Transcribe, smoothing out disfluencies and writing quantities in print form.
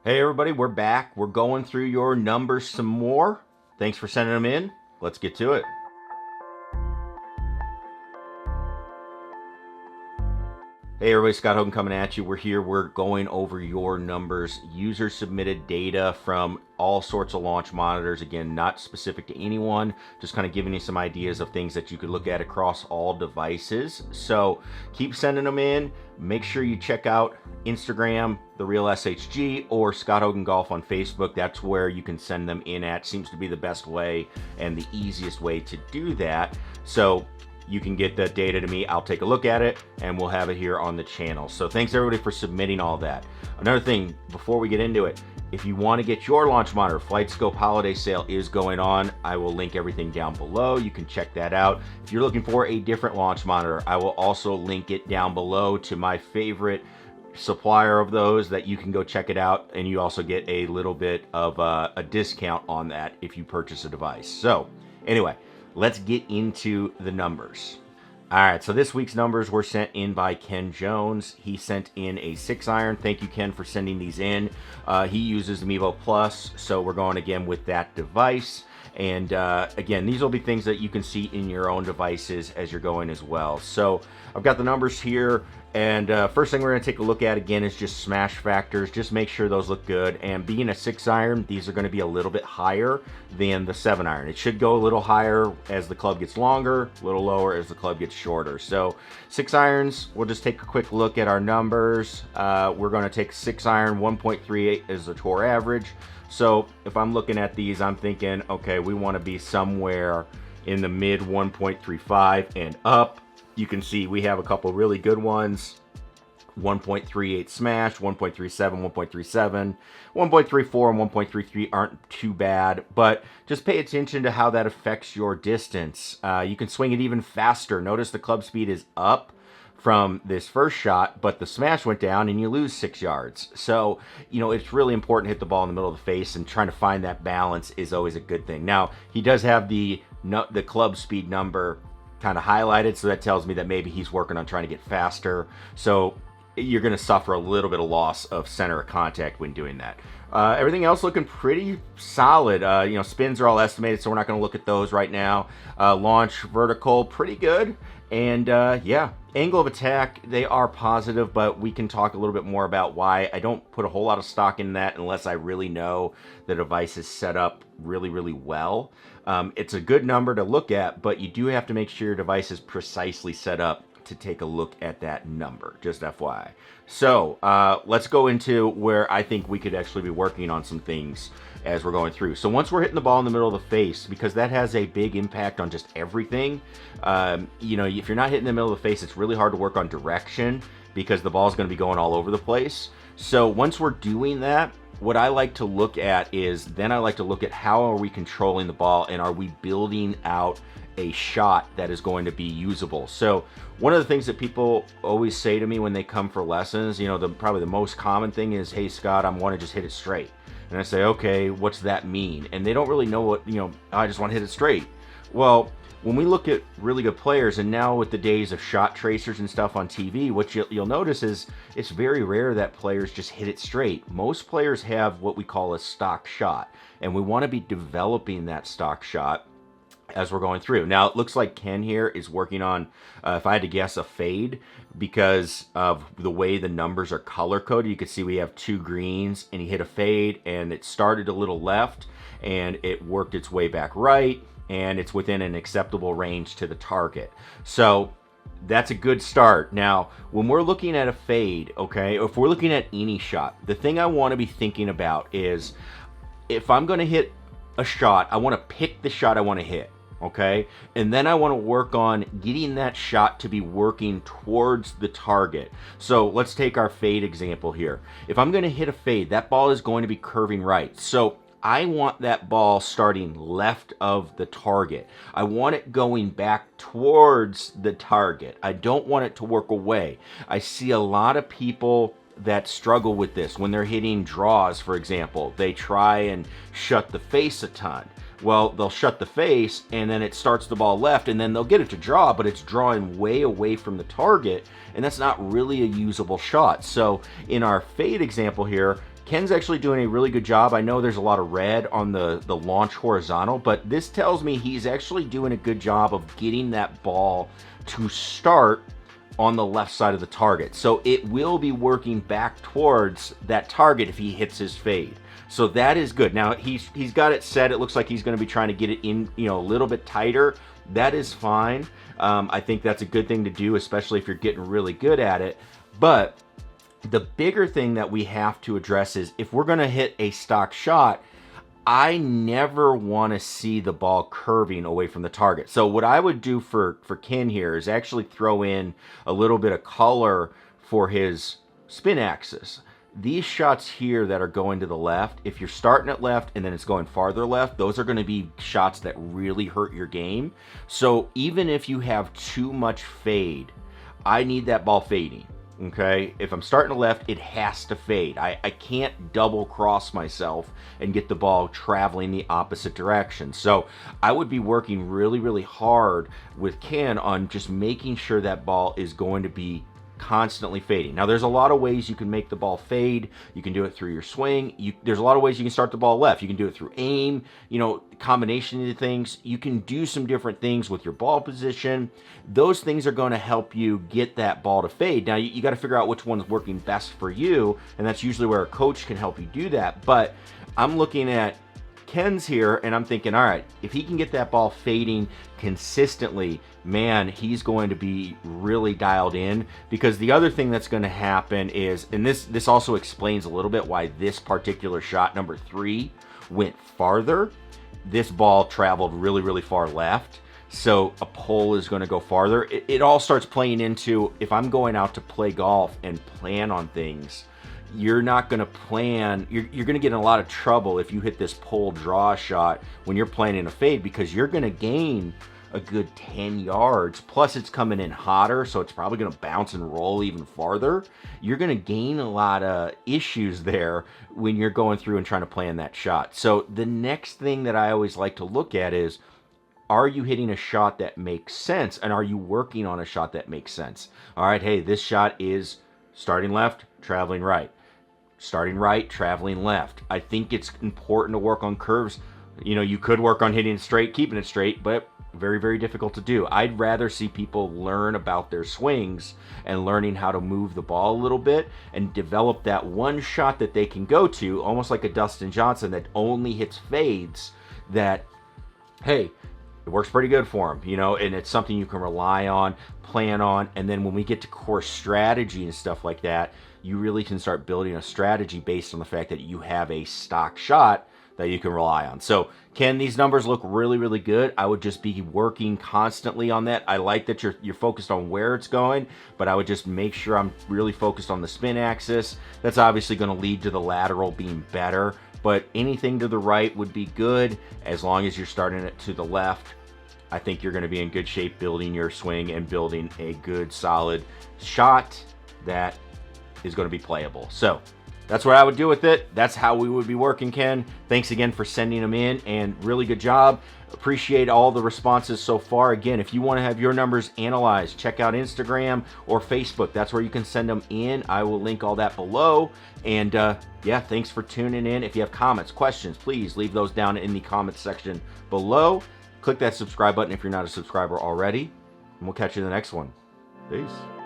Hey everybody, we're back. We're going through your numbers some more. Thanks for sending them in. Let's get to it. Hey everybody, Scott Hogan coming at you. We're here, we're going over your numbers. User submitted data from all sorts of launch monitors. Again, not specific to anyone, just kind of giving you some ideas of things that you could look at across all devices. So keep sending them in. Make sure you check out Instagram, The Real SHG, or Scott Hogan Golf on Facebook. That's where you can send them in at. Seems to be the best way and the easiest way to do that. So you can get that data to me, I'll take a look at it, and we'll have it here on the channel. So thanks everybody for submitting all that. Another thing, before we get into it, if you want to get your launch monitor, FlightScope holiday sale is going on. I will link everything down below. You can check that out. If you're looking for a different launch monitor, I will also link it down below to my favorite supplier of those that you can go check it out, and you also get a little bit of a discount on that if you purchase a device. So anyway, let's get into the numbers. All right, so this week's numbers were sent in by Ken Jones. He sent in a 6-iron. Thank you, Ken, for sending these in. He uses the Mevo Plus, so we're going again with that device. And again, these will be things that you can see in your own devices as you're going as well. So I've got the numbers here, and first thing we're going to take a look at again is just smash factors. Just make sure those look good. And being a 6-iron, these are going to be a little bit higher than the 7-iron. It should go a little higher as the club gets longer, a little lower as the club gets shorter. So 6-irons, we'll just take a quick look at our numbers. We're going to take 6-iron, 1.38 is the tour average. So if I'm looking at these, I'm thinking, okay, we want to be somewhere in the mid 1.35 and up. You can see we have a couple really good ones. 1.38 smash, 1.37, 1.37, 1.34, and 1.33 aren't too bad, but just pay attention to how that affects your distance. You can swing it even faster. Notice the club speed is up from this first shot, but the smash went down and you lose 6 yards. So, you know, it's really important to hit the ball in the middle of the face, and trying to find that balance is always a good thing. Now, he does have the club speed number kind of highlighted, so that tells me that maybe he's working on trying to get faster. So you're going to suffer a little bit of loss of center of contact when doing that. Everything else looking pretty solid. You know, spins are all estimated, so we're not going to look at those right now. Launch vertical, pretty good. And yeah, angle of attack, they are positive, but we can talk a little bit more about why. I don't put a whole lot of stock in that unless I really know the device is set up really, really well. It's a good number to look at, but you do have to make sure your device is precisely set up to take a look at that number, just FYI. So let's go into where I think we could actually be working on some things as we're going through. So once we're hitting the ball in the middle of the face, because that has a big impact on just everything, you know, if you're not hitting the middle of the face, it's really hard to work on direction because the ball is going to be going all over the place. So once we're doing that, what I like to look at is, then I like to look at how are we controlling the ball, and are we building out a shot that is going to be usable. So one of the things that people always say to me when they come for lessons, you know, probably the most common thing is, hey Scott, I want to just hit it straight. And I say, okay, what's that mean? And they don't really know what, you know, I just want to hit it straight. Well, when we look at really good players, and now with the days of shot tracers and stuff on TV, what you'll notice is it's very rare that players just hit it straight. Most players have what we call a stock shot, and we want to be developing that stock shot as we're going through. Now, it looks like Ken here is working on, if I had to guess, a fade, because of the way the numbers are color-coded. You can see we have 2 greens, and he hit a fade, and it started a little left, and it worked its way back right, and it's within an acceptable range to the target. So that's a good start. Now, when we're looking at a fade, okay, if we're looking at any shot, the thing I want to be thinking about is, if I'm going to hit a shot, I want to pick the shot I want to hit. Okay, and then I want to work on getting that shot to be working towards the target. So let's take our fade example here. If I'm going to hit a fade, that ball is going to be curving right. So I want that ball starting left of the target. I want it going back towards the target. I don't want it to work away. I see a lot of people that struggle with this when they're hitting draws, for example. They try and shut the face a ton. Well, they'll shut the face, and then it starts the ball left, and then they'll get it to draw, but it's drawing way away from the target, and that's not really a usable shot. So in our fade example here, Ken's actually doing a really good job. I know there's a lot of red on the launch horizontal, but this tells me he's actually doing a good job of getting that ball to start on the left side of the target. So it will be working back towards that target if he hits his fade. So that is good. Now he's got it set. It looks like he's going to be trying to get it in, a little bit tighter. That is fine. I think that's a good thing to do, especially if you're getting really good at it. But the bigger thing that we have to address is if we're going to hit a stock shot, I never want to see the ball curving away from the target. So what I would do for Ken here is actually throw in a little bit of color for his spin axis. These shots here that are going to the left, if you're starting at left and then it's going farther left, those are going to be shots that really hurt your game. So even if you have too much fade, I need that ball fading. Okay, if I'm starting to left, it has to fade. I can't double cross myself and get the ball traveling the opposite direction. So I would be working really, really hard with Ken on just making sure that ball is going to be constantly fading. Now there's a lot of ways you can make the ball fade. You can do it through your swing. There's a lot of ways you can start the ball left. You can do it through aim, combination of things. You can do some different things with your ball position. Those things are going to help you get that ball to fade. Now you got to figure out which one's working best for you, and that's usually where a coach can help you do that. But I'm looking at Ken's here and I'm thinking, all right, if he can get that ball fading consistently, man, he's going to be really dialed in. Because the other thing that's going to happen is, and this also explains a little bit why this particular shot, number 3, went farther. This ball traveled really, really far left. So a pole is going to go farther. It all starts playing into, if I'm going out to play golf and plan on things, you're not going to plan, you're going to get in a lot of trouble if you hit this pole draw shot when you're planning a fade, because you're going to gain a good 10 yards. Plus it's coming in hotter, so it's probably going to bounce and roll even farther. You're going to gain a lot of issues there when you're going through and trying to plan that shot. So the next thing that I always like to look at is, are you hitting a shot that makes sense? And are you working on a shot that makes sense? All right, hey, this shot is starting left, traveling right. Starting right, traveling left. I think it's important to work on curves. You could work on hitting it straight, keeping it straight, but very, very difficult to do. I'd rather see people learn about their swings and learning how to move the ball a little bit and develop that one shot that they can go to, almost like a Dustin Johnson that only hits fades, that, hey, it works pretty good for him, and it's something you can rely on, plan on, and then when we get to course strategy and stuff like that, you really can start building a strategy based on the fact that you have a stock shot that you can rely on. So, Ken, these numbers look really, really good. I would just be working constantly on that. I like that you're focused on where it's going, but I would just make sure I'm really focused on the spin axis. That's obviously going to lead to the lateral being better, but anything to the right would be good as long as you're starting it to the left. I think you're going to be in good shape building your swing and building a good, solid shot that is going to be playable. So that's what I would do with it. That's how we would be working, Ken. Thanks again for sending them in, and really good job. Appreciate all the responses so far. Again, if you want to have your numbers analyzed, check out Instagram or Facebook. That's where you can send them in. I will link all that below. And yeah, thanks for tuning in. If you have comments, questions, please leave those down in the comments section below. Click that subscribe button if you're not a subscriber already, and we'll catch you in the next one. Peace.